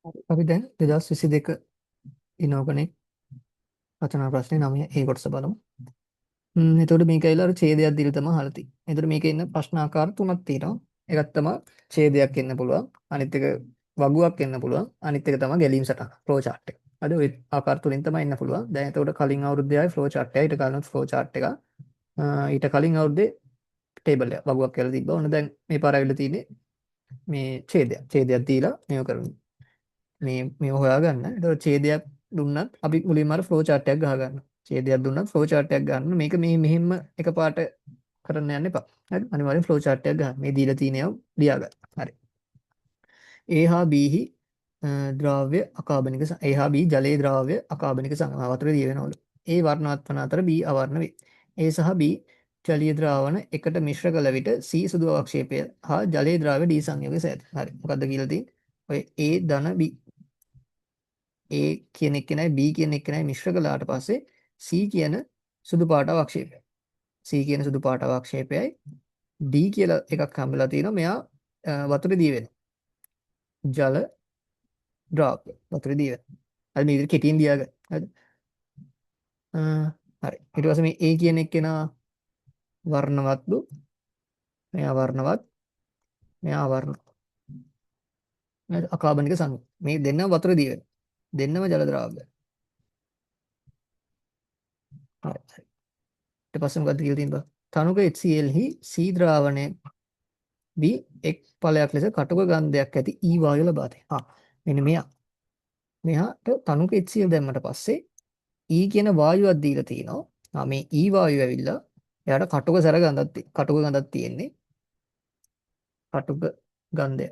අපි දැන් 2022 ඉනෝගනේ රචනා ප්‍රශ්නේ 9 ඒ කොටස බලමු. එතකොට මේක ඇවිල්ලා අර ඡේදයක් දීලා තමයි අහලා තියෙන්නේ. එතකොට මේකේ ඉන්න ප්‍රශ්න ආකාර තුනක් තියෙනවා. එකක් තමයි ඡේදයක් එන්න පුළුවන්. අනිත් එක වගුවක් එන්න පුළුවන්. අනිත් එක තමයි ගැලීම් සටහන ෆ්ලෝ chart එක. හරි ඔය ආකාර තුනෙන් තමයි එන්න පුළුවන්. දැන් එතකොට කලින් අවුරුද්දේ ආයේ ෆ්ලෝ chart එක. ඊට කලින් ෆ්ලෝ chart එක. ඊට කලින් අවුරුද්දේ ටේබල් එක වගුවක් කියලා තිබ්බා. ඔන්න දැන් මේ පාර ඇවිල්ලා තියෙන්නේ මේ ඡේදයක්. ඡේදයක් දීලා මේක කරනවා. මේ හොයාගන්න. එතකොට ඡේදයක් දුන්නත් අපි මුලින්ම අර ෆ්ලෝ chart එකක් ගහගන්න. ඡේදයක් දුන්නත් ෆ්ලෝ chart එකක් ගන්න. මේක මේ මෙහෙම එකපාරට කරන්න යන්න එපා. හරි. අනිවාර්යෙන් ෆ්ලෝ chart එකක් ගන්න. මේ දීලා තියෙන ඒවා ලියා ගන්න. හරි. A හා B හි ද්‍රව්‍ය අකාබනික A හා B ජලයේ ද්‍රව්‍ය අකාබනික සංගම වතුරේ දිය වෙනවලු. A වර්ණවත් වන අතර B අවර්ණ වේ. A සහ B ජලීය ද්‍රාවණ එකට මිශ්‍ර කළ විට C සුදු අවක්ෂේපය හා ජලයේ ද්‍රව්‍ය D සංයෝගය සෑද. හරි. මොකද්ද කියලා තියෙන්නේ? ඔය A ධන B A කියන එක්කෙනයි B කියන එක්කෙනයි මිශ්‍ර කළාට පස්සේ C කියන සුදු පාට අවක්ෂේපය. C කියන සුදු පාට අවක්ෂේපයයි D කියලා එකක් හම්බෙලා තිනවා. මෙයා වතුරේ දී වෙනවා. ජල ද්‍රාව්‍ය වතුරේ දී වෙනවා. හරි මේ විදිහට කෙටියෙන් ලියාගන්න. හරිද? හරි. ඊට පස්සේ මේ A කියන එක්කෙනා වර්ණවත්ලු. මෙයා වර්ණවත්. මෙයා අවර්ණ. අකාබනික සංයුග. මේ දෙන්නම වතුරේ දී වෙනවා. දෙන්නම ජල ද්‍රාව්‍ය. හරි. ඊට පස්සේ මොකද්ද කියලා තියෙනවා? තනුක HCl හි C ද්‍රාවණය වී එක් ඵලයක් ලෙස කටුක ගන්ධයක් ඇති ඊ වායුව ලබා දෙනවා. මෙන්න මෙහාට තනුක HCl දැම්මට පස්සේ ඊ කියන වායුවක් දීලා තිනවා. මේ ඊ වායුව ඇවිල්ලා එයාට කටුක ගඳක් තියෙන්නේ. කටුක ගන්ධය.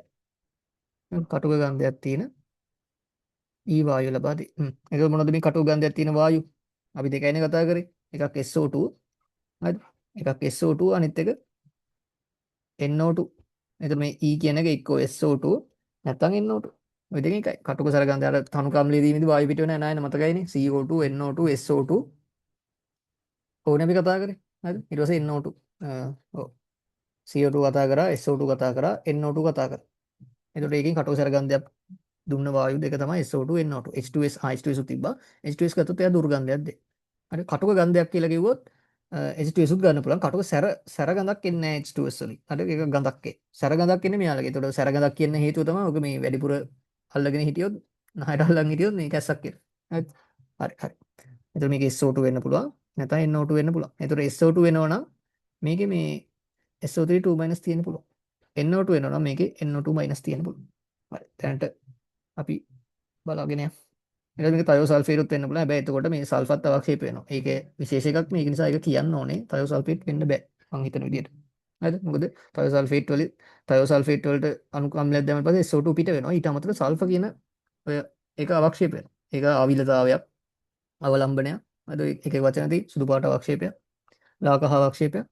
කටුක ගන්ධයක් තියෙන ඊ වායුව ලබා දෙයි. ඒක මොනවද මේ කටුක ගන්ධයක් තියෙන වායු? අපි දෙකයිනේ කතා කරේ. එකක් SO2 හරිද? එකක් SO2 අනිත් එක NO2. එතකොට මේ E කියන එක එක්කෝ SO2 නැත්නම් NO2. ඔය දෙකෙන් එකයි. කටුක සරගන්ධය අර තනු කම්ලයේ දීමිදි වායු පිට වෙන නෑනේ මතකයිනේ. CO2 NO2 SO2 ඕනේ අපි කතා කරේ. හරිද? ඊට පස්සේ NO2 ඔව් CO2 කතා කරා SO2 කතා කරා NO2 කතා කරා. එතකොට ඒකෙන් කටුක සරගන්ධයක් දුන්න වායු දෙක තමයි SO2 NO2. H2S H2S උත් තිබ්බා. H2S ගත්තොත් එයා දුර්ගන්ධයක් දෙයි. හරි කටුක ගන්ධයක් කියලා කිව්වොත් H2S උත් ගන්න පුළුවන්. කටුක සැර ගඳක් එන්නේ නැහැ H2S වලින්. හරි ඒක ගඳක් ඒ. සැර ගඳක් එන්නේ මෙයාලගේ. ඒතකොට සැර ගඳක් කියන හේතුව තමයි ඔක මේ වැඩිපුර අල්ලගෙන හිටියොත් නහයට අල්ලන් හිටියොත් මේක ඇස්සක් කියලා. හරි. හරි. එතකොට මේක SO2 වෙන්න පුළුවන්. නැත්නම් NO2 වෙන්න පුළුවන්. එතකොට SO2 වෙනවනම් මේකේ මේ SO3 2- තියෙන්න පුළුවන්. NO2 වෙනවනම් මේකේ NO2- තියෙන්න පුළුවන්. හරි. දැනට අපි බලාගෙන යමු. ඊළඟ මේක තයෝසල්ෆේට් වෙන්න පුළුවන්. හැබැයි එතකොට මේ සල්ෆත් අවක්ෂේප වෙනවා. ඒකේ විශේෂ එකක් මේක නිසා ඒක කියන්න ඕනේ. තයෝසල්ෆේට් වෙන්න බෑ. මං හිතන විදිහට. හරිද? මොකද තයෝසල්ෆේට් වලට අණු අම්ලයක් දැම්මම පස්සේ SO2 පිට වෙනවා. ඊට අමතරව සල්ෆර් කියන ඔය ඒක අවක්ෂේප වෙනවා. ඒක ආවිලතාවයක්, අවලම්බනයක්. අද එකේ වචන තියෙයි සුදු පාට අවක්ෂේපයක්, ලාකහ අවක්ෂේපයක්.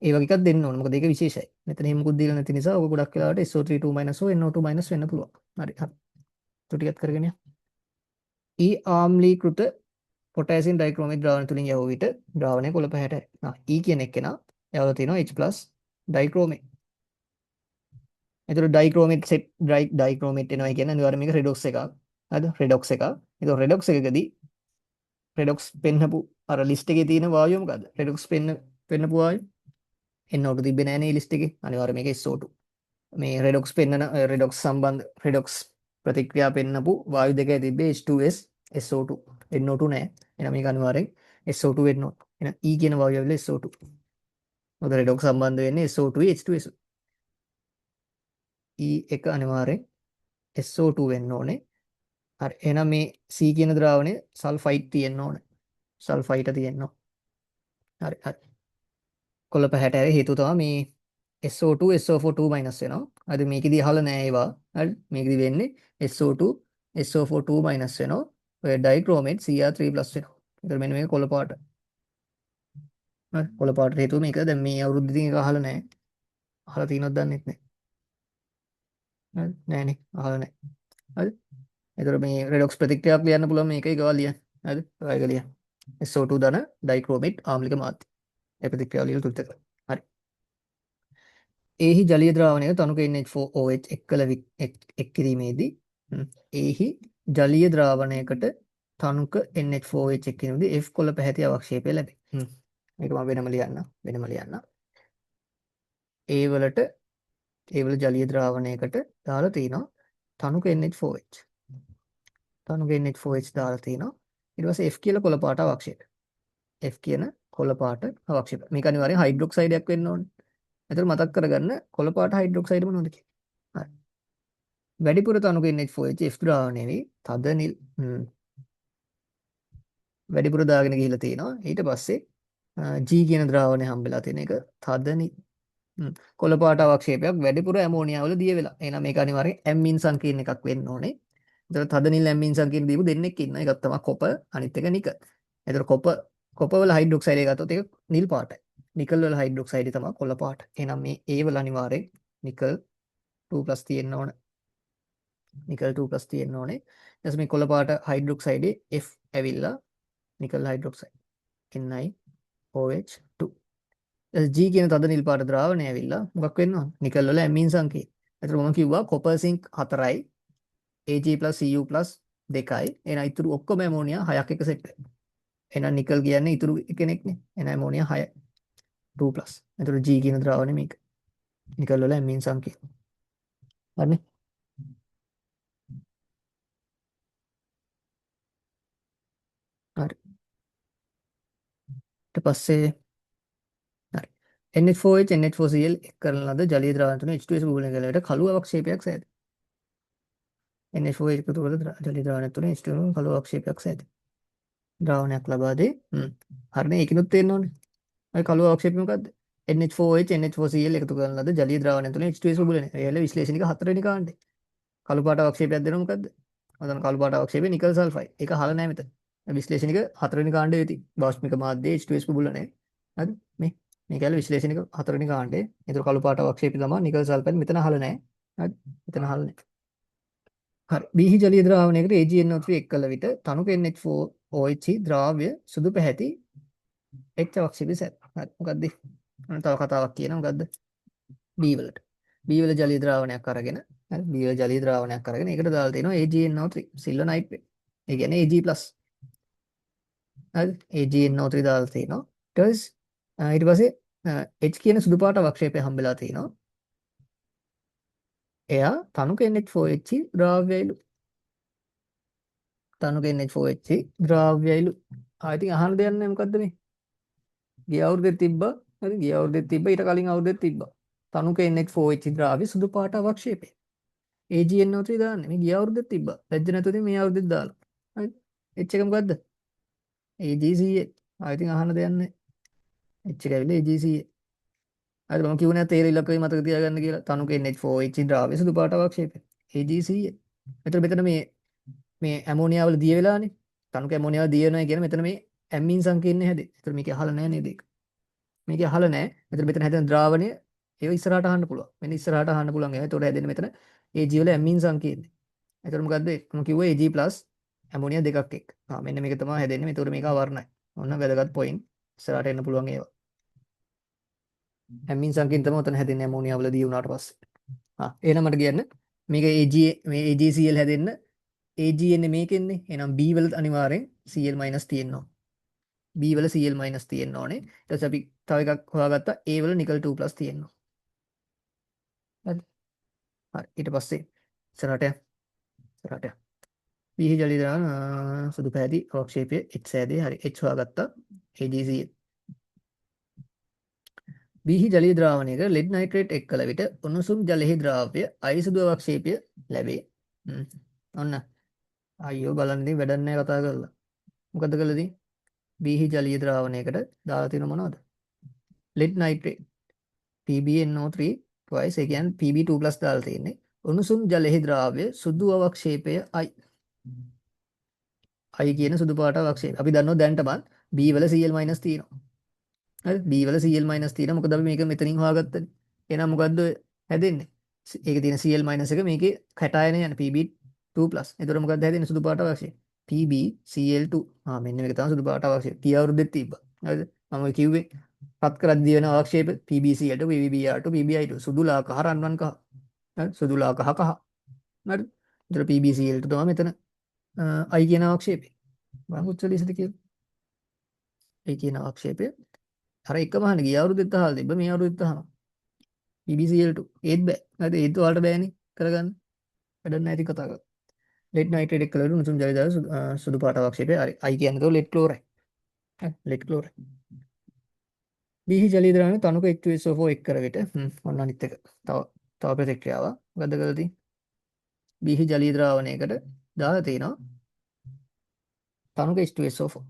ඒ වගේ එකක් දෙන්න ඕනේ. මොකද ඒක විශේෂයි. මෙතන එහෙම මුකුත් දීලා නැති නිසා ඔක ගොඩක් වෙලාවට SO3 2- හෝ NO2- වෙන්න පුළුවන්. හරි. ටිකක් කරගෙන යන්න. ඊ ආම්ලීකృత පොටෑසියම් ඩයික්‍රෝමේට් ද්‍රාවණය තුලින් යවූ විට ද්‍රාවණය කොළ පැහැට E කියන එක්කෙනා යවලා තිනවා H+ ඩයික්‍රෝමේට්. එතකොට ඩයික්‍රෝමේට් සෙට් ඩයික්‍රෝමේට් එනවා කියන්නේ අනිවාර්යයෙන් මේක රෙඩොක්ස් එකක්. හරිද? රෙඩොක්ස් එකක්. එතකොට රෙඩොක්ස් එකකදී රෙඩොක්ස් පෙන්නපු අර ලිස්ට් එකේ තියෙන වායුව මොකද්ද? රෙඩොක්ස් පෙන්නපු වායුව NO2 තිබ්බේ නැහැ නේ ලිස්ට් එකේ. අනිවාර්යයෙන් මේක SO2. මේ රෙඩොක්ස් පෙන්නන රෙඩොක්ස් සම්බන්ධ රෙඩොක්ස් ප්‍රතික්‍රියා පෙන්නපු වායු දෙකයි තිබ්බේ H2S SO2 NO2 නෑ. එහෙනම් මේක අනිවාර්යෙන් SO2 වෙන්න ඕන. එහෙනම් E කියන වායුව ඇවිල්ලා SO2. මොකද රෙඩොක්ස් සම්බන්ධ වෙන්නේ SO2 H2S. E එක අනිවාර්යෙන් SO2 වෙන්න ඕනේ. හරි. එහෙනම් මේ C කියන ද්‍රාවණය සල්ෆයිඩ් තියෙන්න ඕනේ. සල්ෆයිඩ් තියෙන්න ඕනේ. හරි. කොළ පැහැට ඇරේ හේතුව තමයි මේ SO2 SO4 2- වෙනවා. හරි මේකෙදි අහලා නෑ ඒවා. හරි මේකෙදි වෙන්නේ SO2 SO4 2- වෙනවා. ඔය ඩයික්‍රෝමේට් Cr3+ වෙනවා. ඒතර මෙන්න මේක කොළ පාට. හරි කොළ පාට හේතුව මේක දැන් මේ අවුරුද්දේදී ඒක අහලා නෑ. අහලා තියෙනවද දන්නෙත් නෑ. හරි නෑනේ අහලා නෑ. හරි. ඒතර මේ රෙඩොක්ස් ප්‍රතික්‍රියාවක් ලියන්න පුළුවන් මේකයි ගාව ලියන්න. හරි. ඔය එක ලියන්න. SO2 ධන ඩයික්‍රෝමේට් ආම්ලික මාධ්‍ය. ඒ ප්‍රතික්‍රියාව ලියලා තුලිත කරන්න. හරි. එහි ජලීය ද්‍රාවණයක තනුක NH4OH එක් කිරීමේදී එහි ජලීය ද්‍රාවණයකට තනුක NH4OH එක්කිනුදී F කොළ පැහැති අවක්ෂේපය ලැබේ. මේක මම වෙනම ලියන්න. ඒ වල ජලීය ද්‍රාවණයකට දාලා තිනවා තනුක NH4OH. තනුක NH4OH දාලා තිනවා. ඊට පස්සේ F කියලා කොළ පාට අවක්ෂේපය. F කියන කොළ පාට අවක්ෂේපය. මේක අනිවාර්යෙන් හයිඩ්‍රොක්සයිඩයක් වෙන්න ඕනේ. එතකොට මතක් කරගන්න කොළ පාට හයිඩ්‍රොක්සයිඩ් මොනවද කියලා. හරි. වැඩිපුර තනුක NH4OH F ද්‍රාවණය වෙයි. තද නිල් වැඩිපුර දාගෙන ගිහිල්ලා තිනවා. ඊට පස්සේ G කියන ද්‍රාවණය හම්බෙලා තියෙන එක තද නිල් කොළ පාට අවක්ෂේපයක් වැඩිපුර ඇමෝනියා වල දිය වෙලා. එහෙනම් මේක අනිවාර්යෙන් ඇම්මින් සංකීර්ණ එකක් වෙන්න ඕනේ. එතකොට තද නිල් ඇම්මින් සංකීර්ණ දීපු දෙන්නෙක් ඉන්නවා. එකක් තමයි කොප, අනිත් එක නිකල්. එතකොට කොප වල හයිඩ්‍රොක්සයිඩ් එක ගත්තොත් ඒක නිල් පාටයි. නිකල් වල හයිඩ්‍රොක්සයිඩ් තමයි කොළ පාට. එහෙනම් මේ A වල අනිවාර්යෙන් නිකල් 2+ තියෙන්න ඕන. නිකල් 2+ තියෙන්න ඕනේ. ඊට පස්සේ මේ කොළ පාට හයිඩ්‍රොක්සයිඩේ F ඇවිල්ලා නිකල් හයිඩ්‍රොක්සයිඩ් NiOH2. G කියන තද නිල් පාට ද්‍රාවණය ඇවිල්ලා මොකක් වෙන්නවද? නිකල් වල ඇමීන් සංකේත. ඒතර මම කිව්වා කොපර් සිංක් 4යි Ag+Cu+ 2යි. එහෙනම් ඉතුරු ඔක්කොම ඇමෝනියා 6ක් එක සෙට් වෙනවා. එහෙනම් නිකල් කියන්නේ ඉතුරු කෙනෙක්නේ. එහෙනම් ඇමෝනියා 6යි 2+. ඒතර G කියන ද්‍රාවණය මේක. නිකල් වල ඇමීන් සංකේත. හරිනේ? හරි. ඊට පස්සේ හරි. NH4OH NH4Cl එක් කරන ලද ජලීය ද්‍රාවණ තුන H2S බුබුලකට කළු අවක්ෂේපයක් සෑද. NH4OH එකතු කළ ජලීය ද්‍රාවණයක් තුන H2S කළු අවක්ෂේපයක් සෑද. ද්‍රාවණයක් ලබා දේ. හරිනේ ඒකිනුත් තේරෙන්න ඕනේ. ඔය කළු අවක්ෂේපය මොකද්ද? NH4OH NH4Cl එකතු කරන ලද ජලීය ද්‍රාවණය තුන H2S බුබුලනේ. ඒල විශ්ලේෂණික 4 වෙනි කාණ්ඩේ. කළු පාට අවක්ෂේපයක් දෙනවා මොකද්ද? ඔතන කළු පාට අවක්ෂේපේ නිකල් සල්ෆයිඩ්. ඒක අහලා නැහැ මෙතන. විශ්ලේෂණික 4 වෙනි කාණ්ඩයේ තියෙන. බාෂ්මික මාධ්‍යයේ H2S බුබුලනේ. හරි මේ මේක ඇල විශ්ලේෂණික 4 වෙනි කාණ්ඩේ. ඒතර කළු පාට අවක්ෂේපය තමයි නිකල් සල්ෆයිඩ් මෙතන අහලා නැහැ. හරි මෙතන අහලා නැහැ. හරි බීහි ජලීය ද්‍රාවණයකට AgNO3 එක් කළ විට තනුක NH4OH ද්‍රාව්‍ය සුදු පැහැති H අවක්ෂේපය සැද. හරි මොකද්ද? තව කතාවක් කියනවා මොකද්ද? B වලට. B වල ජලීය ද්‍රාවණයක් අරගෙන හරි B වල ජලීය ද්‍රාවණයක් අරගෙන ඒකට දාලා තියෙනවා AgNO3 සිල්වර් නයිට්‍රේට්. ඒ කියන්නේ Ag+. හරි AgNO3 දාලා තියෙනවා. ඊට පස්සේ H කියන සුදු පාට අවක්ෂේපය හම්බෙලා තිනවා. එයා තනුක NH4OH ද්‍රාව්‍යයිලු. තනුක NH4OH ද්‍රාව්‍යයිලු. ඉතින් අහන්න දෙයක් නැහැ මොකද්ද මේ? ගිය අවුරුද්දේ තිබ්බා. හරි ගිය අවුරුද්දේ තිබ්බා ඊට කලින් අවුරුද්දේ තිබ්බා. තනුක NH4OH ද්‍රාව්‍ය සුදු පාට අවක්ෂේපය. AgNO3 දාන්නේ. මේ ගිය අවුරුද්දේ තිබ්බා. ලැජ්ජ නැතුව ඉතින් මේ අවුරුද්දෙත් දාලා. හරි. H එක මොකද්ද? AgCl. ඉතින් අහන්න දෙයක් නැහැ. H එක ඇවිල්ලා AgCl. හරි මම කිව්වේ නෑ තේර ඉලක්කය මතක තියාගන්න කියලා. තනුක NH4OH ද්‍රාව්‍ය සුදු පාට අවක්ෂේපය. AgCl. එතකොට මෙතන මේ ඇමෝනියා වල දිය වෙලානේ. තනුක ඇමෝනියා වල දිය වෙනවා කියන මෙතන මේ ඇම්මින් සංකීර්ණය හැදේ. එතකොට මේක අහලා නැහැ නේද ඒක? මේක අහලා නැහැ. මෙතන හැදෙන ද්‍රාවණය ඒව ඉස්සරහට අහන්න පුළුවන්. මෙන්න ඉස්සරහට අහන්න පුළුවන් ඒවා. එතකොට හැදෙන්නේ මෙතන Ag වල ඇම්මින් සංකීර්ණය. එතකොට මොකද්ද? මම කිව්වා Ag+ ඇමෝනියා දෙකක් එක්ක. මෙන්න මේක තමයි හැදෙන්නේ. එතකොට මේක අවර්ණයි. ඔන්න වැදගත් පොයින්ට්. ඉස්සරහට එන්න පුළුවන් ඒවා. ඇම්මින් සංකීර්ණ තමයි උතන හැදෙන්නේ ඇමෝනියා වල දී වුණාට පස්සේ. එහෙනම් මට කියන්න මේක මේ AgCl හැදෙන්න Ag එන්නේ මේකෙන්නේ. එහෙනම් B වල අනිවාර්යෙන් Cl- තියෙනවා. B වල Cl- තියෙන්න ඕනේ. ඊට පස්සේ අපි තව එකක් හොයාගත්තා A වල නිකල් 2+ තියෙනවා. හරි. හරි ඊට පස්සේ ඉස්සරහට පීහි ජලීය ද්‍රවණ සුදු පැහැති අවක්ෂේපය H සෑදේ. හරි H හොයාගත්තා. AgCl. බීහි ජලීය ද්‍රාවණයක ලෙඩ් නයිට්‍රේට් එක් කළ විට උණුසුම් ජලෙහි ද්‍රාව්‍ය අයිසුදු අවක්ෂේපය ලැබේ. ඔන්න අයියෝ බලන්න ඉතින් වැඩක් නැහැ කතා කරලා. මොකද කළේ? බීහි ජලීය ද්‍රාවණයකට දාලා තියෙන මොනවද? ලෙඩ් නයිට්‍රේට් PbNO3 twice ඒ කියන්නේ Pb2+ දාලා තියෙන්නේ. උණුසුම් ජලෙහි ද්‍රාව්‍ය සුදු අවක්ෂේපය I කියන සුදු පාට අවක්ෂේපය. අපි දන්නවා දැනටමත් B වල Cl- තියෙනවා. හරි B වල Cl- තියෙනවා. මොකද අපි මේක මෙතනින් හොයාගත්තනේ. එහෙනම් මොකද්ද හැදෙන්නේ? ඒකේ තියෙන Cl- එක මේකේ කැටායන යන Pb2+. එතකොට මොකද්ද හැදෙන්නේ සුදු පාට අවක්ෂේපය? PbCl2. මෙන්න මේක තමයි සුදු පාට අවක්ෂේපය. කී අවුරුද්දෙත් තිබ්බා. හරිද? මම ඔය කිව්වේ පත් කරද්දී වෙන අවක්ෂේප PbCl2 PbBr2 PbI2 සුදු ලා කහ රන්වන් කහ. හරි සුදු ලා කහ කහ. හරි එතකොට PbCl2 තමයි මෙතන I කියන අවක්ෂේපය. බලන්න කොච්චර ලේසිද කියලා. I කියන අවක්ෂේපය අර එකම අහන්න ගිය අවුරුද්දෙත් අහලා තිබ්බ මේ අවුරුද්දෙත් අහනවා. PbCl2 ඒත් බෑ. හරිද? ඒත් ඔයාලට බෑනේ කරගන්න. වැඩක් නැහැ ඉතින් කතා කරලා. ලෙඩ් නයිට්‍රේට් එක්ක කළු උණුසුම් ජලය දාලා සුදු පාට අවක්ෂේපය. හරි. I කියන්නේ તો ලෙඩ් ක්ලෝරයිඩ්. හරි. Lead chloride. බීහි ජලීය ද්‍රවණය තනුක H2SO4 එක් කර විට ඔන්න අනිත් එක. තව ප්‍රතික්‍රියාවක්. මොකද්ද කරලා තියෙන්නේ? බීහි ජලීය ද්‍රාවණයකට දාලා තිනවා තනුක H2SO4.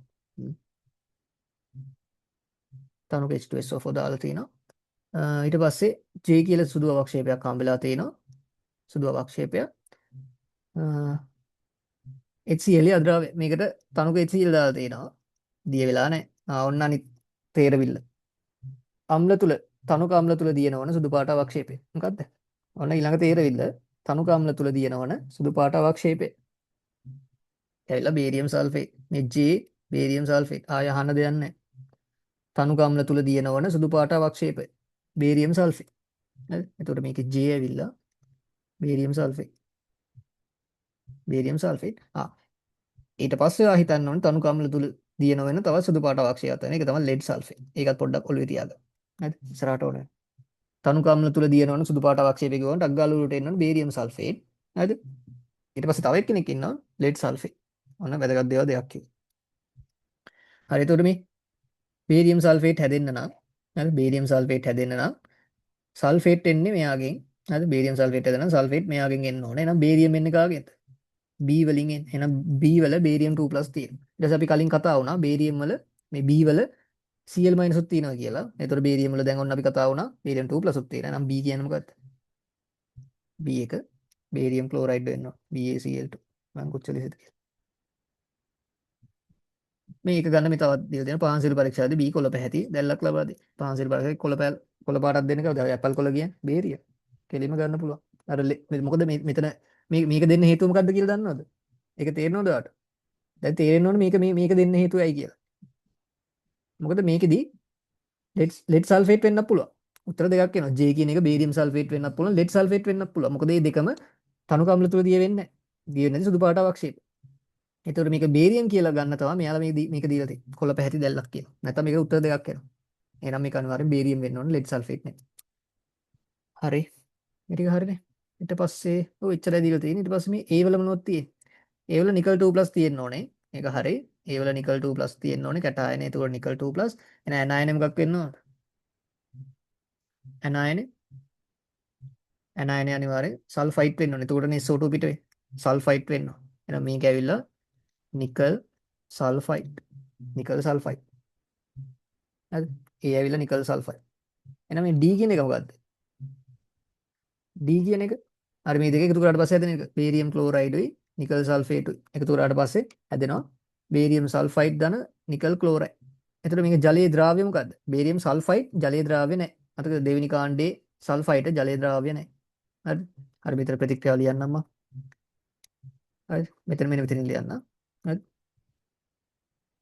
තනුක H2SO4 දාලා තිනවා. ඊට පස්සේ J කියලා සුදු අවක්ෂේපයක් හම්බෙලා තිනවා. සුදු අවක්ෂේපයක්. HCl අද්‍රාවය. මේකට තනුක HCl දාලා තිනවා. දිය වෙලා නැහැ. ඔන්න අනිත් තේරවිල්ල. අම්ල තුල තනුක අම්ල තුල දිනවන සුදු පාට අවක්ෂේපය. මොකද්ද? ඔන්න ඊළඟ තේරවිල්ල තනුක අම්ල තුල දිනවන සුදු පාට අවක්ෂේපය. ඇවිල්ලා බේරියම් සල්ෆේට්. මේ J බේරියම් සල්ෆේට්. ආය අහන්න දෙයක් නැහැ. තනුක අම්ල තුල දිනවන සුදු පාට අවක්ෂේපය. Barium sulphate. හරි. එතකොට මේකේ J ඇවිල්ලා බේරියම් සල්ෆේට්. Barium sulphate. ඊට පස්සේ ආ හිතන්න ඕනේ තනුක අම්ල තුල දින වෙන තවත් සුදු පාට අවක්ෂයක් තියෙන. ඒක තමයි ලෙඩ් සල්ෆේට්. ඒකත් පොඩ්ඩක් ඔළුවේ තියාගන්න. හරිද? ඉස්සරහට ඕනේ. තනුක අම්ල තුල දින වෙන සුදු පාට අවක්ෂේපය ගිහුවම ඩක් ගාලා උඩට එන්න ඕනේ බේරියම් සල්ෆේට්. හරිද? ඊට පස්සේ තව එක්කෙනෙක් ඉන්නවා ලෙඩ් සල්ෆේට්. ඔන්න වැදගත් දේවල් දෙකක් කිව්වා. හරි. එතකොට මේ බේරියම් සල්ෆේට් හැදෙන්න නම් හරි බේරියම් සල්ෆේට් හැදෙන්න නම් සල්ෆේට් එන්නේ මෙයාගෙන්. හරි බේරියම් සල්ෆේට් හැදෙන්න නම් සල්ෆේට් මෙයාගෙන් එන්න ඕනේ. එහෙනම් බේරියම් එන්නේ කාගෙන්ද? B වලින් එන්නේ. එහෙනම් B වල බේරියම් 2+ තියෙනවා. ඊට පස්සේ අපි කලින් කතා වුණා බේරියම් වල මේ B වල Cl- උත් තියෙනවා කියලා. එතකොට බේරියම් වල දැන් ඔන්න අපි කතා වුණා බේරියම් 2+ උත් තියෙනවා. එහෙනම් B කියන්නේ මොකක්ද? B එක බේරියම් ක්ලෝරයිඩ් වෙනවා. BaCl2. මම කොච්චර ඉස්සෙද කියලා. මේක ගන්න මේ තවත් දීලා තියෙන පහන්සිල් පරීක්ෂාවේදී B කොළ පැහැති දැල්ලක් ලබා දී. පහන්සිල් පරීක්ෂාවේ කොළ පාටක් දෙන්න කවුද? ඇපල් කොළ කියන්නේ බේරියම්. කෙලින්ම ගන්න පුළුවන්. අර මොකද මෙතන මේක දෙන්න හේතුව මොකද්ද කියලා දන්නවද? ඒක තේරෙනවද ඔයාලට? දැන් තේරෙන්න ඕනේ මේක දෙන්න හේතුව ඇයි කියලා. මොකද මේකෙදි ලෙඩ් සල්ෆේට් වෙන්නත් පුළුවන්. උත්තර දෙකක් එනවා. J කියන එක බේරියම් සල්ෆේට් වෙන්නත් පුළුවන්, ලෙඩ් සල්ෆේට් වෙන්නත් පුළුවන්. මොකද මේ දෙකම තනුක අම්ල තුල දිය වෙන්නේ නැහැ. දිය වෙන්නේ සුදු පාට අවක්ෂේප. ඒතකොට මේක බේරියම් කියලා ගන්න තමයි මෙයාලා මේක දීලා තියෙන්නේ. කොළ පැහැති දැල්ලක් කියලා. නැත්නම් මේක උත්තර දෙකක් එනවා. එහෙනම් මේක අනිවාර්යෙන් බේරියම් වෙන්න ඕනේ, ලෙඩ් සල්ෆේට් නෙමෙයි. හරි. මේ ටික හරිනේ. ඊට පස්සේ ඔය එච්චරයි දීලා තියෙන්නේ. ඊට පස්සේ මේ A වල මොනවද තියෙන්නේ? A වල නිකල් 2+ තියෙන්න ඕනේ. මේක හරි. A වල නිකල් 2+ තියෙන්න ඕනේ. කැටායනේ. ඒතකොට නිකල් 2+. එහෙනම් ඇනායනේ මොකක් වෙන්න ඕනද? ඇනායනේ ඇනායනේ අනිවාර්යෙන් සල්ෆයිඩ් වෙන්න ඕනේ. එතකොටනේ SO2 පිට වෙන්නේ. සල්ෆයිඩ් වෙන්න ඕනේ. එහෙනම් මේක ඇවිල්ලා නිකල් සල්ෆයිඩ්. Nickel sulphide. හරිද? A ඇවිල්ලා නිකල් සල්ෆයිඩ්. එහෙනම් මේ D කියන එක මොකද්ද? D කියන එක හරි මේ දෙක එකතු කරාට පස්සේ හැදෙන එක බේරියම් ක්ලෝරයිඩුයි නිකල් සල්ෆේටුයි එකතු කරාට පස්සේ හැදෙනවා බේරියම් සල්ෆයිඩ් ධන නිකල් ක්ලෝරයිඩ්. එතකොට මේක ජලීය ද්‍රාව්‍ය මොකද්ද? බේරියම් සල්ෆයිඩ් ජලීය ද්‍රාව්‍ය නැහැ. අතක දෙවෙනි කාණ්ඩේ සල්ෆයිඩ් ජලීය ද්‍රාව්‍ය නැහැ. හරි. හරි මෙතන ප්‍රතික්‍රියාව ලියන්නම්ම. හරි. මෙතන ලියන්න. හරි.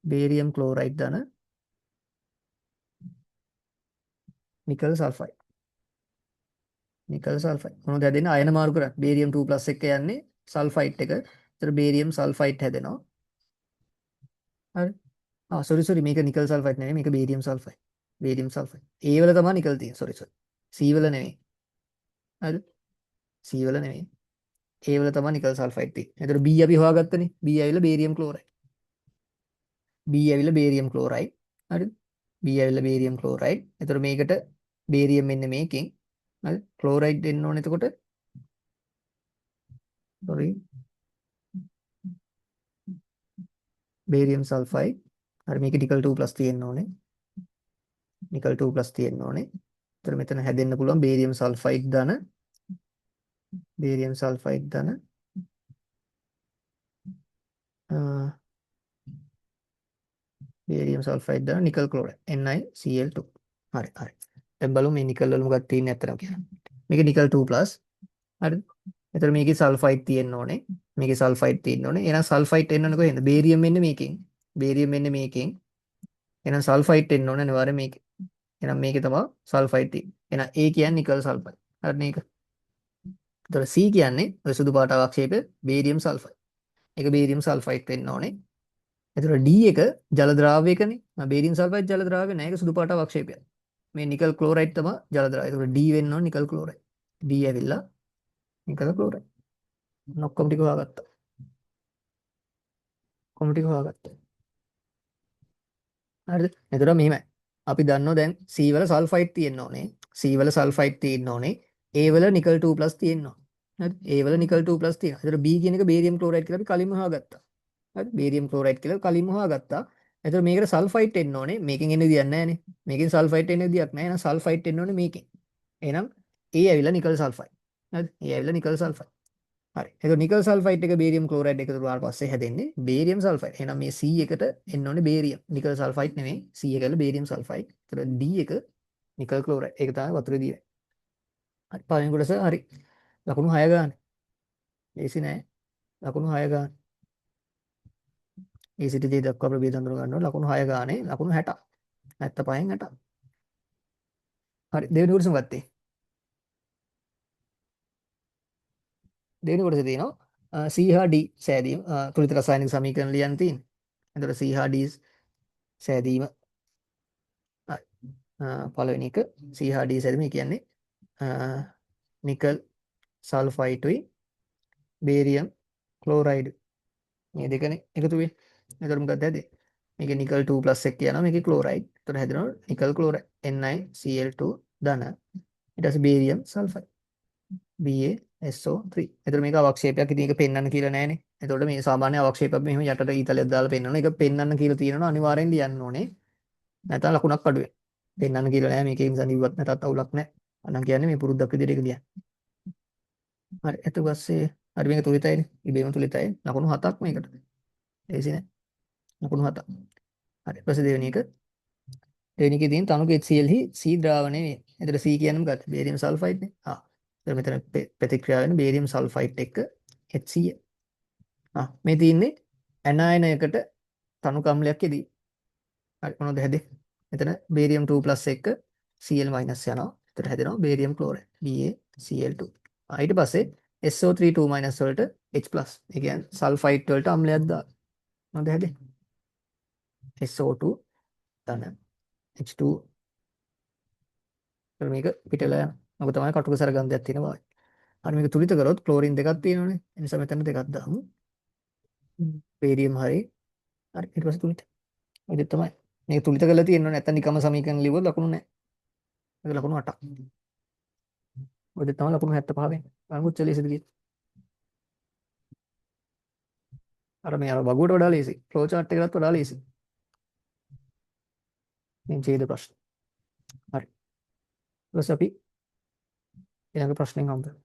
බේරියම් ක්ලෝරයිඩ් ධන නිකල් සල්ෆයිඩ්. Nickel sulphide. මොනවද හැදෙන්නේ? අයන මාරු කරන්නේ. බේරියම් 2+ එක යන්නේ සල්ෆයිඩ් එක. ඒතර බේරියම් සල්ෆයිඩ් හැදෙනවා. හරි. සොරි මේක නිකල් සල්ෆයිඩ් නෙමෙයි මේක barium sulphide. Barium sulphide. A වල තමයි නිකල් තියෙන්නේ. සොරි. C වල නෙමෙයි. හරි. C වල නෙමෙයි. A වල තමයි නිකල් සල්ෆයිඩ් තියෙන්නේ. එතකොට B අපි හොයාගත්තනේ. B ඇවිල්ලා බේරියම් ක්ලෝරයිඩ්. B ඇවිල්ලා බේරියම් ක්ලෝරයිඩ්. හරිද? B ඇවිල්ලා බේරියම් ක්ලෝරයිඩ්. එතකොට මේකට බේරියම් එන්නේ මේකෙන්. හරි? ක්ලෝරයිඩ් එන්න ඕනේ එතකොට. සොරි. Barium sulphide. හරි මේක නිකල් 2+ තියෙන්න ඕනේ. නිකල් 2+ තියෙන්න ඕනේ. එතකොට මෙතන හැදෙන්න පුළුවන් බේරියම් සල්ෆයිඩ් ධන බේරියම් සල්ෆයිඩ් ධන බේරියම් සල්ෆයිඩ් ධන නිකල් ක්ලෝරයිඩ් NiCl2. හරි. දැන් බලමු මේ නිකල් වල මොකක්ද තියෙන්නේ අතරම කියලා. මේක නිකල් 2+. හරිද? එතකොට මේකේ සල්ෆයිඩ් තියෙන්න ඕනේ. මේකේ සල්ෆයිඩ් තියෙන්න ඕනේ. එහෙනම් සල්ෆයිඩ් එන්න ඕනේ කොහෙන්ද? බේරියම් එන්නේ මේකෙන්. බේරියම් එන්නේ මේකෙන්. එහෙනම් සල්ෆයිඩ් එන්න ඕනේ අනිවාර්යෙන් මේකේ. එහෙනම් මේකේ තමයි සල්ෆයිඩ් තියෙන්නේ. එහෙනම් A කියන්නේ නිකල් සල්ෆයිඩ්. හරි මේක. එතකොට C කියන්නේ ඔය සුදු පාට අවක්ෂේපය බේරියම් සල්ෆයිඩ්. ඒක බේරියම් සල්ෆයිඩ් වෙන්න ඕනේ. එතකොට D එක ජල ද්‍රාවයකනේ. බේරියම් සල්ෆයිඩ් ජල ද්‍රාවය නෑ. ඒක සුදු පාට අවක්ෂේපයක්. මේ නිකල් ක්ලෝරයිඩ් තමයි ජල ද්‍රාවය. එතකොට D වෙන්න ඕනේ නිකල් ක්ලෝරයිඩ්. D ඇවිල්ලා නිකල් ක්ලෝරයිඩ්. ඔක්කොම ටික හොයාගත්තා. ඔක්කොම ටික හොයාගත්තා. හරිද? එතකොට මෙහෙමයි. අපි දන්නවා දැන් C වල සල්ෆයිඩ් තියෙන්න ඕනේ. C වල සල්ෆයිඩ් තියෙන්න ඕනේ. A වල නිකල් 2+ තියෙන්න ඕනේ. හරි. A වල නිකල් 2+ තියෙනවා. එතකොට B කියන එක බේරියම් ක්ලෝරයිඩ් කියලා අපි කලින්ම හොයාගත්තා. හරි. බේරියම් ක්ලෝරයිඩ් කියලා කලින්ම හොයාගත්තා. එතකොට මේකට සල්ෆයිඩ් එන්න ඕනේ. මේකෙන් එන්න විදියක් නැහැ නේ. මේකෙන් සල්ෆයිඩ් එන්න විදියක් නැහැ. එහෙනම් සල්ෆයිඩ් එන්න ඕනේ මේකෙන්. එහෙනම් A ඇවිල්ලා නිකල් සල්ෆයිඩ්. හරි. A ඇවිල්ලා නිකල් සල්ෆයිඩ්. හරි. එතකොට නිකල් සල්ෆයිඩ් එක බේරියම් ක්ලෝරයිඩ් එකතු වුණාට පස්සේ හැදෙන්නේ බේරියම් සල්ෆයිඩ්. එහෙනම් මේ C එකට එන්න ඕනේ බේරියම්. නිකල් සල්ෆයිඩ් නෙමෙයි. C එක ඇවිල්ලා බේරියම් සල්ෆයිඩ්. එතකොට D එක නිකල් ක්ලෝරයිඩ්. ඒක තමයි වතුරේ දියන්නේ. හරි. පළවෙනි කොටස හරි. ලකුණු 6 ගන්න. ලේසි නෑ. ලකුණු 6 ගන්න. A සිට J දක්වා ප්‍රභේද අඳුර ගන්නවා. ලකුණු 6 ගානේ ලකුණු 60. 75න් 60. හරි. දෙවෙනි කොටසම ගත්තේ. දෙවෙනි කොටසේ තියෙනවා C හා D සෑදීම තුලිත රසායනික සමීකරණ ලියන්න තියෙන්නේ. එතකොට C හා D සෑදීම හරි. පළවෙනි එක C හා D සෑදීම කියන්නේ නිකල් සල්ෆයිඩුයි බේරියම් ක්ලෝරයිඩ් මේ දෙකනේ එකතු වෙන්නේ. එතකොට මොකක්ද හැදෙන්නේ? මේකේ නිකල් 2+ එක කියනවා මේකේ ක්ලෝරයිඩ්. එතකොට හැදෙනවා නිකල් ක්ලෝරයිඩ් NiCl2 ධන. ඊට පස්සේ බේරියම් සල්ෆයිඩ් BaSO3. එතකොට මේක අවක්ෂේපයක්. ඉතින් ඒක පෙන්වන්න කියලා නෑනේ. එතකොට මේ සාමාන්‍ය අවක්ෂේපයක් මෙහෙම යටට ඊතලයක් දාලා පෙන්වන එක පෙන්වන්න කියලා තියෙනවා අනිවාර්යෙන් ලියන්න ඕනේ. නැත්නම් ලකුණක් අඩු වෙනවා. පෙන්වන්න කියලා නෑ මේකේ නිසා නිව්වත් නැතත් අවුලක් නෑ. අනම් කියන්නේ මේ පුරුද්දක් විදිහට ඒක ලියන්න. හරි. ඊට පස්සේ හරි මේක තුලිතයිනේ. ඉබේම තුලිතයි. ලකුණු 7ක් මේකට. ලේසි නෑ. ලකුණු 7ක්. හරි. ඊට පස්සේ දෙවෙනි එක දෙවෙනි එකේ තියෙන තනුක HCl හි C ද්‍රාවණය වේ. එතකොට C කියන්නේ මොකක්ද? බේරියම් සල්ෆයිඩ් නේ. එතකොට මෙතන ප්‍රතික්‍රියාව වෙන බේරියම් සල්ෆයිඩ් එක්ක HCl. මේ තියෙන්නේ ඇනායනයකට තනු කම්ලයක් යෙදී. හරි මොනවද හැදේ? මෙතන බේරියම් 2+ එක්ක Cl- යනවා. එතකොට හැදෙනවා බේරියම් ක්ලෝරයිඩ් BaCl2. ඊට පස්සේ SO3 2- වලට H+. ඒ කියන්නේ සල්ෆයිඩ් වලට අම්ලයක් දාලා. මොනවද හැදේ? SO2 ධන H2. මේක පිටලා යනවා. මොකද තමයි කටුක සර ගන්ධයක් තියෙනවා. හරි මේක තුලිත කරොත් ක්ලෝරින් දෙකක් තියෙනවනේ. ඒ නිසා මෙතන දෙකක් දාමු. බේරියම් හරි. හරි ඊට පස්සේ තුලිත. ඔය දෙක තමයි. මේක තුලිත කරලා තියෙනවනේ. නැත්නම් නිකම්ම සමීකරණ ලියුවොත් ලකුණු නැහැ. ඒක ලකුණු 8ක්. ඔය දෙක තමයි ලකුණු 75 වෙන්නේ. බලමු කොච්චර ලේසිද කියලා. අර මේ අර වගුවට වඩා ලේසි. ෆ්ලෝ chart එකකටත් වඩා ලේසි. මේ ඡේද ප්‍රශ්න. හරි. ඊට පස්සේ අපි ඊළඟ ප්‍රශ්නෙන් හම්බෙමු.